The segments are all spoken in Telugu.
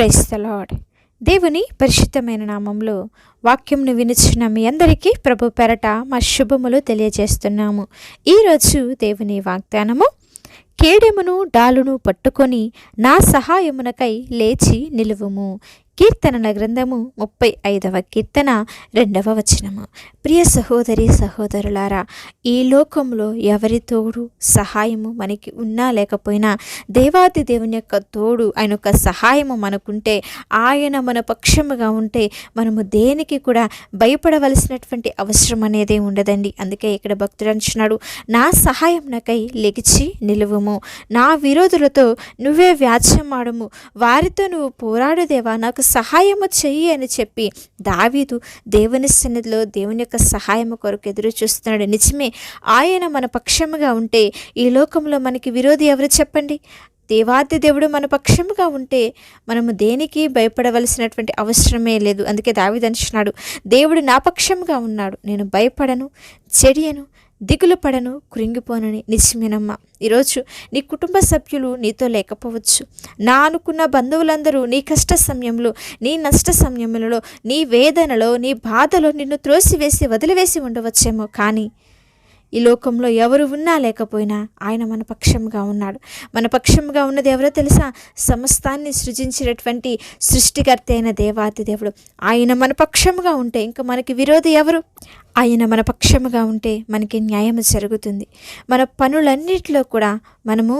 Praise the lord. దేవుని పరిశుద్ధమైన నామంలో వాక్యంను వినిచిన మీ అందరికీ ప్రభు పెరట మా శుభములు తెలియజేస్తున్నాము. ఈరోజు దేవుని వాగ్దానము, కేడెమును డాలును పట్టుకొని నా సహాయమునకై లేచి నిలువుము. కీర్తనల గ్రంథము 35వ కీర్తన 2వ వచనము. ప్రియ సహోదరి సహోదరులారా, ఈ లోకంలో ఎవరి తోడు సహాయము మనకి ఉన్నా లేకపోయినా దేవాది దేవుని యొక్క తోడు, ఆయన యొక్క సహాయము మనకుంటే, ఆయన మన పక్షముగా ఉంటే మనము దేనికి కూడా భయపడవలసినటువంటి అవసరం అనేది ఉండదండి. అందుకే ఇక్కడ భక్తుడు అంటున్నాడు, నా సహాయం నాకై లెగిచి నిలువుము, నా విరోధులతో నువ్వే వ్యాజ్యమాడము, వారితో నువ్వు పోరాడు దేవా, నాకు సహాయము చెయ్యి అని చెప్పి దావీదు దేవుని సన్నిధిలో దేవుని యొక్క సహాయము కొరకు ఎదురు చూస్తున్నాడు. నిజమే, ఆయన మన పక్షముగా ఉంటే ఈ లోకంలో మనకి విరోధి ఎవరు చెప్పండి? దేవాది దేవుడు మన పక్షముగా ఉంటే మనము దేనికి భయపడవలసినటువంటి అవసరమే లేదు. అందుకే దావీదు అంటున్నాడు, దేవుడు నా పక్షముగా ఉన్నాడు, నేను భయపడను, చెడియను, దిగులు పడను, కృంగిపోనని. నిజమేనమ్మా, ఈరోజు నీ కుటుంబ సభ్యులు నీతో లేకపోవచ్చు, నా అనుకున్న బంధువులందరూ నీ కష్ట సమయంలో, నీ నష్ట సమయంలో, నీ వేదనలో, నీ బాధలో నిన్ను త్రోసివేసి వదిలివేసి ఉండవచ్చేమో, కానీ ఈ లోకంలో ఎవరు ఉన్నా లేకపోయినా ఆయన మన పక్షంగా ఉన్నాడు. మన పక్షంగా ఉన్నది ఎవరో తెలుసా? సమస్తాన్ని సృజించినటువంటి సృష్టికర్త అయిన దేవాతి దేవుడు. ఆయన మన పక్షంగా ఉంటే ఇంకా మనకి విరోధి ఎవరు? ఆయన మన పక్షముగా ఉంటే మనకి న్యాయం జరుగుతుంది. మన పనులన్నిటిలో కూడా మనము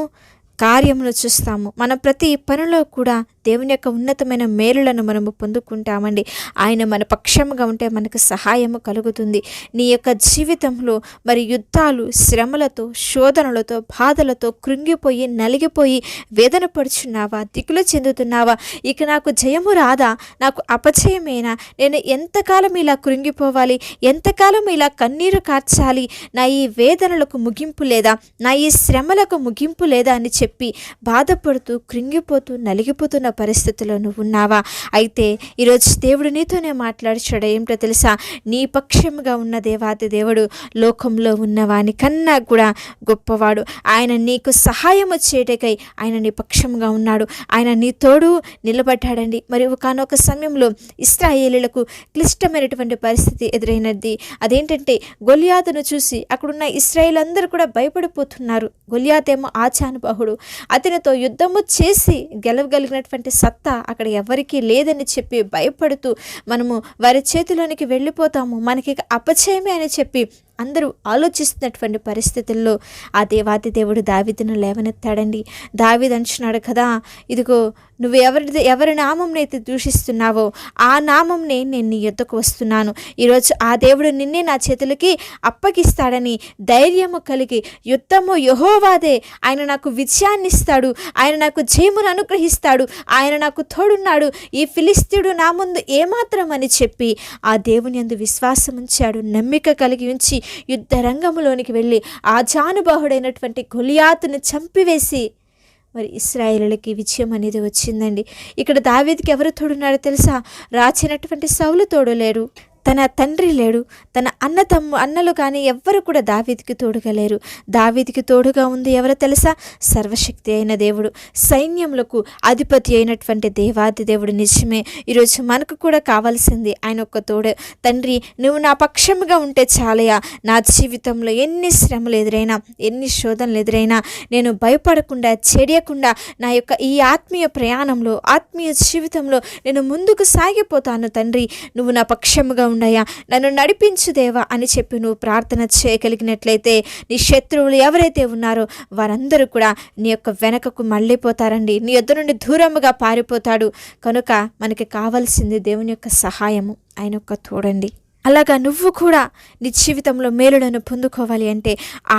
కార్యములు చూస్తాము. మన ప్రతి పనిలో కూడా దేవుని యొక్క ఉన్నతమైన మేలులను మనము పొందుకుంటామండి. ఆయన మన పక్షముగా ఉంటే మనకు సహాయము కలుగుతుంది. నీ యొక్క జీవితంలో మరి యుద్ధాలు, శ్రమలతో, శోధనలతో, బాధలతో కృంగిపోయి నలిగిపోయి వేదన పడుచున్నావా? దిగులు చెందుతున్నావా? ఇక నాకు జయము రాదా? నాకు అపజయమేనా? నేను ఎంతకాలం ఇలా కృంగిపోవాలి? ఎంతకాలం ఇలా కన్నీరు కార్చాలి? నా ఈ వేదనలకు ముగింపు లేదా? నా ఈ శ్రమలకు ముగింపు లేదా అని చెప్పి బాధపడుతూ కృంగిపోతూ నలిగిపోతున్న పరిస్థితిలో నువ్వు ఉన్నావా? అయితే ఈరోజు దేవుడు నీతోనే మాట్లాడుచాడు. ఏమిటో తెలుసా? నీ పక్షముగా ఉన్న దేవాది దేవుడు లోకంలో ఉన్నవాని కన్నా కూడా గొప్పవాడు. ఆయన నీకు సహాయము చేయటకై ఆయన నీ పక్షంగా ఉన్నాడు. ఆయన నీ తోడు నిలబడ్డాడండి. మరి ఒకానొక సమయంలో ఇశ్రాయేలీయులకు క్లిష్టమైనటువంటి పరిస్థితి ఎదురైనది. అదేంటంటే, గొలియాతును చూసి అక్కడున్న ఇశ్రాయేలు అందరూ కూడా భయపడిపోతున్నారు. గొలియాతేమో ఆచానుబాహుడు, అతనితో యుద్ధము చేసి గెలవగలిగినటువంటి సత్తా అక్కడ ఎవరికీ లేదని చెప్పి భయపడుతూ మనము వారి చేతిలోనికి వెళ్ళిపోతాము, మనకి అపజయమే అని చెప్పి అందరూ ఆలోచిస్తున్నటువంటి పరిస్థితుల్లో ఆ దేవాది దేవుడు దావీదును లేవనెత్తాడండి. దావీదు అంటున్నాడు కదా, ఇదిగో నువ్వు ఎవరి నామంనైతే దూషిస్తున్నావో ఆ నామంనే నేను నీ యొద్దకు వస్తున్నాను. ఈరోజు ఆ దేవుడు నిన్నే నా చేతులకి అప్పగిస్తాడని ధైర్యము కలిగి, యుద్ధము యెహోవాదే, ఆయన నాకు విజయాన్ని ఇస్తాడు, ఆయన నాకు జయమును అనుగ్రహిస్తాడు, ఆయన నాకు తోడున్నాడు, ఈ ఫిలిస్తీయుడు నా ముందు ఏమాత్రం అని చెప్పి ఆ దేవుని యందు విశ్వాసం ఉంచాడు. నమ్మిక కలిగి ఉంచి యుద్ధ రంగంలోనికి వెళ్ళి ఆ జానుబాహుడైనటువంటి గొలియాతును చంపివేసి మరి ఇశ్రాయేలులకి విజయం అనేది వచ్చిందండి. ఇక్కడ దావీదుకి ఎవరు తోడున్నారో తెలుసా? రాచినటువంటి సౌలు తోడు లేరు, తన తండ్రి లేడు, తన అన్నలు కానీ ఎవ్వరు కూడా దావీదుకి తోడుగా లేరు. దావీదుకి తోడుగా ఉంది ఎవరో తెలుసా? సర్వశక్తి అయిన దేవుడు, సైన్యములకు అధిపతి అయినటువంటి దేవాది దేవుడు. నిజమే, ఈరోజు మనకు కూడా కావాల్సింది ఆయన ఒక్క తోడు. తండ్రి, నువ్వు నా పక్షముగా ఉంటే చాలయా, నా జీవితంలో ఎన్ని శ్రమలు ఎదురైనా, ఎన్ని శోధనలు ఎదురైనా నేను భయపడకుండా, చెడియకుండా నా యొక్క ఈ ఆత్మీయ ప్రయాణంలో, ఆత్మీయ జీవితంలో నేను ముందుకు సాగిపోతాను. తండ్రి, నువ్వు నా పక్షముగా ఉండయా, నన్ను నడిపించు దేవా అని చెప్పి నువ్వు ప్రార్థన చేయగలిగినట్లయితే నీ శత్రువులు ఎవరైతే ఉన్నారో వారందరూ కూడా నీ యొక్క వెనకకు మళ్ళీపోతారండి. నీ యొద్ద నుండి దూరముగా పారిపోతాడు. కనుక మనకి కావాల్సింది దేవుని యొక్క సహాయము, ఆయన యొక్క తోడండి. అలాగా నువ్వు కూడా నీ జీవితంలో మేలులను పొందుకోవాలి అంటే,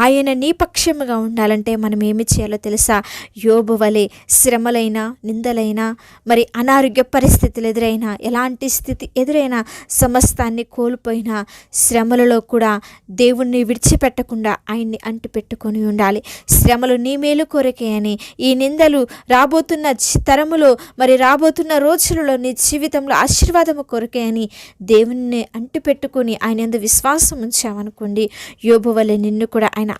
ఆయన నీ పక్షముగా ఉండాలంటే మనం ఏమి చేయాలో తెలుసా? యోబు వలె శ్రమలైనా, నిందలైనా, మరి అనారోగ్య పరిస్థితులు ఎదురైనా, ఎలాంటి స్థితి ఎదురైనా, సమస్తాన్ని కోల్పోయినా శ్రమలలో కూడా దేవుణ్ణి విడిచిపెట్టకుండా ఆయన్ని అంటిపెట్టుకొని ఉండాలి. శ్రమలు నీ మేలు కొరకే అని, ఈ నిందలు రాబోతున్న తరములో, మరి రాబోతున్న రోజులలో నీ జీవితంలో ఆశీర్వాదము కొరకే అని దేవుణ్ణి అంటిపెట్టుకొని పెట్టుకుని ఆయన యందు విశ్వాసం ఉంచామనుకోండి, యోబు వలె నిన్ను కూడా ఆయన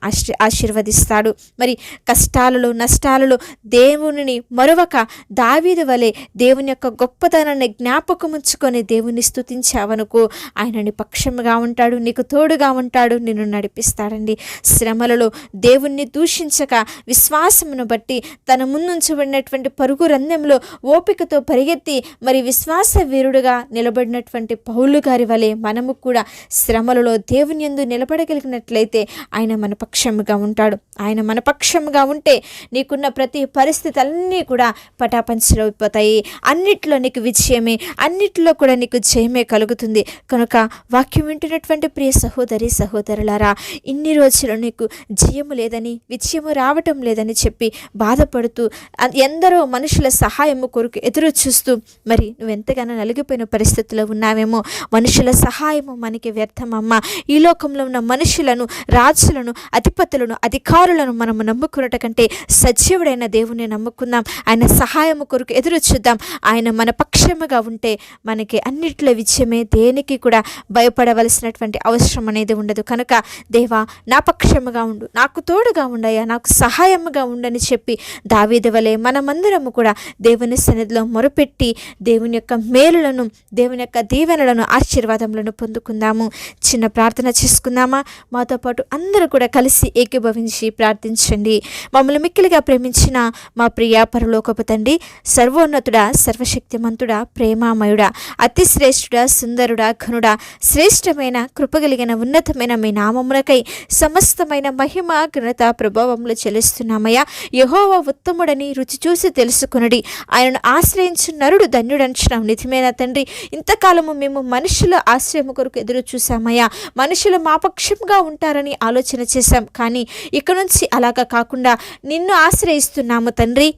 ఆశీర్వదిస్తాడు. మరి కష్టాలలో నష్టాలలో దేవునిని మరొక దావీదు వలె దేవుని యొక్క గొప్పతనాన్ని జ్ఞాపకం ఉంచుకొని దేవుని స్తుతించావనుకో, ఆయన నీ పక్షముగా ఉంటాడు, నీకు తోడుగా ఉంటాడు, నిన్ను నడిపిస్తాడండి. శ్రమలలో దేవుణ్ణి దూషించక విశ్వాసమును బట్టి తన ముందుంచబడినటువంటి పరుగు రంధ్యంలో ఓపికతో పరిగెత్తి మరి విశ్వాస వీరుడుగా నిలబడినటువంటి పౌలు గారి వలె మనము కూడా శ్రమలలో దేవుని యందు నిలబడగలిగినట్లయితే ఆయన మన పక్షముగా ఉంటాడు. ఆయన మన పక్షముగా ఉంటే నీకున్న ప్రతి పరిస్థితులన్నీ కూడా పటాపంచలైపోతాయి. అన్నిట్లో నీకు విజయమే, అన్నిట్లో కూడా నీకు జయమే కలుగుతుంది. కనుక వాక్యం వింటున్నటువంటి ప్రియ సహోదరి సహోదరులారా, ఇన్ని రోజులు నీకు జయము లేదని, విజయము రావటం లేదని చెప్పి బాధపడుతూ ఎందరో మనుషుల సహాయము కొరకు ఎదురు చూస్తూ మరి నువ్వెంతగానో నలిగిపోయిన పరిస్థితుల్లో ఉన్నావేమో. మనుషుల సహాయము మనకి వ్యర్థమమ్మా. ఈ లోకంలో ఉన్న మనుషులను, రాజులను, అధిపతులను, అధికారులను మనము నమ్ముకున్నట కంటే సజీవుడైన దేవుని నమ్ముకుందాం. ఆయన సహాయము కొరకు ఎదురు చూద్దాం. ఆయన మన పక్షముగా ఉంటే మనకి అన్నిట్లో విజయమే. దేనికి కూడా భయపడవలసినటువంటి అవసరం అనేది ఉండదు. కనుక దేవా నా పక్షముగా ఉండు, నాకు తోడుగా ఉండయ్యా, నాకు సహాయముగా ఉండని చెప్పి దావీదు వలె మనమందరము కూడా దేవుని సన్నిధిలో మొరపెట్టి దేవుని యొక్క మేలులను, దేవుని యొక్క దీవెనలను, ఆశీర్వాదములను పొందుకుందాము. చిన్న ప్రార్థన చేసుకుందామా? మాతో పాటు అందరూ కూడా కలిసి ఏకీభవించి ప్రార్థించండి. మమ్మల్ని మిక్కిలిగా ప్రేమించిన మా ప్రియ పరలోకపు తండ్రి, సర్వోన్నతుడా, సర్వశక్తిమంతుడా, ప్రేమామయుడా, అతి శ్రేష్ఠుడా, సుందరుడా, ఘనుడా, శ్రేష్టమైన కృపగలిగిన ఉన్నతమైన మీ నామమునకై సమస్తమైన మహిమ, ఘనత, ప్రభావములు చెల్లిస్తున్నామయ్యా. యెహోవా ఉత్తముడని రుచి చూసి తెలుసుకునడి, ఆయనను ఆశ్రయించు నరుడు ధన్యుడంచున్నాం. నిజమైన తండ్రి, ఇంతకాలము మేము మనుషుల ఆశ్రయము కొరకు ఎదురు చూసామయ్యా. మనుషులు మా పక్షంగా ఉంటారని ఆలోచన చేశాం. కానీ ఇక నుంచి అలాగా కాకుండా నిన్ను ఆశ్రయిస్తున్నాము తండ్రి.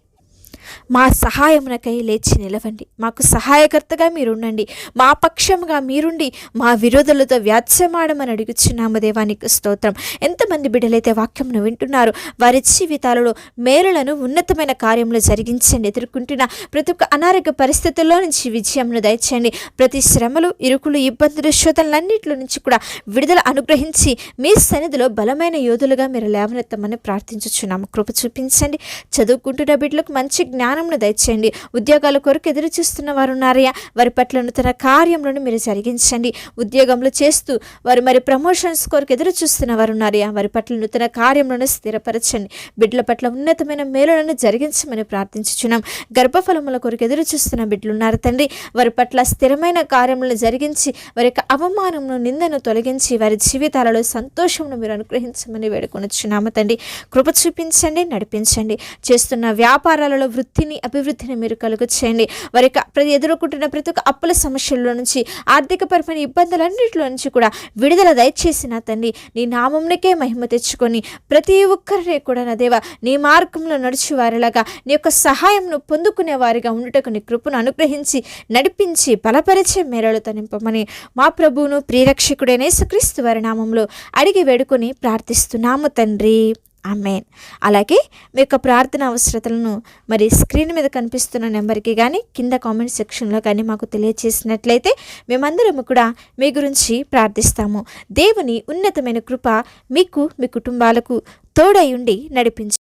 మా సహాయమునకై లేచి నిలవండి. మాకు సహాయకర్తగా మీరుండండి. మా పక్షముగా మీరుండి మా విరోధులతో వ్యాజ్యమాడమని అడుగుచున్నాము. దేవానికి స్తోత్రం. ఎంతమంది బిడ్డలైతే వాక్యమును వింటున్నారు, వారి జీవితాలలో మేలులను, ఉన్నతమైన కార్యములు జరిగించండి. ఎదుర్కొంటున్న ప్రతి ఒక్క అనారోగ్య పరిస్థితుల్లో నుంచి విజయమును దయచేయండి. ప్రతి శ్రమలు, ఇరుకులు, ఇబ్బందులు, శోధనలన్నింటిలో నుంచి కూడా విడుదల అనుగ్రహించి మీ సన్నిధిలో బలమైన యోధులుగా మీరు లేవనెత్తమని ప్రార్థించుచున్నాము. కృప చూపించండి. చదువుకుంటున్న బిడ్డలకు మంచి జ్ఞానమును దయచేయండి. ఉద్యోగాల కొరకు ఎదురు చూస్తున్న వారు ఉన్నారయ్యా, వారి పట్ల నూతన కార్యములను మీరు జరిగించండి. ఉద్యోగంలో చేస్తూ వారు మరి ప్రమోషన్స్ కొరకు ఎదురు చూస్తున్న వారు ఉన్నారయ్యా, వారి పట్ల నూతన కార్యములను స్థిరపరచండి. బిడ్డల పట్ల ఉన్నతమైన మేలులను జరిగించమని ప్రార్థించుచున్నాం. గర్భఫలముల కొరకు ఎదురు చూస్తున్న బిడ్డలు ఉన్నారు తండ్రి, వారి పట్ల స్థిరమైన కార్యములను జరిగించి వారి యొక్క అవమానమును, నిందను తొలగించి వారి జీవితాలలో సంతోషమును మీరు అనుగ్రహించమని వేడుకొనుచున్నాము తండ్రి. కృప చూపించండి, నడిపించండి. చేస్తున్న వ్యాపారాలలో వృద్ధిని, అభివృద్ధిని మీరు కలుగు చేయండి. వారి ఎదుర్కొంటున్న ప్రతి ఒక్క అప్పుల సమస్యల్లో నుంచి, ఆర్థికపరమైన ఇబ్బందులన్నింటిలో నుంచి కూడా విడుదల దయచేసిన తండ్రి, నీ నామమునకే మహిమ తెచ్చుకొని ప్రతి ఒక్కరిని కూడా నా దేవ నీ మార్గంలో నడిచి వారిలాగా నీ యొక్క సహాయంను పొందుకునే వారిగా ఉండుటకు నీ కృపను అనుగ్రహించి నడిపించి బలపరిచే మేరలతో నింపమని మా ప్రభువును ప్రియరక్షకుడైన యేసుక్రీస్తు వారి నామంలో అడిగి వేడుకొని ప్రార్థిస్తున్నాము తండ్రి. ఆమేన్. అలాగే మీ యొక్క ప్రార్థన అవసరతలను మరి స్క్రీన్ మీద కనిపిస్తున్న నెంబర్కి కానీ కింద కామెంట్ సెక్షన్లో కానీ మాకు తెలియజేసినట్లయితే మేమందరము కూడా మీ గురించి ప్రార్థిస్తాము. దేవుని ఉన్నతమైన కృప మీకు, మీ కుటుంబాలకు తోడై ఉండి నడిపించి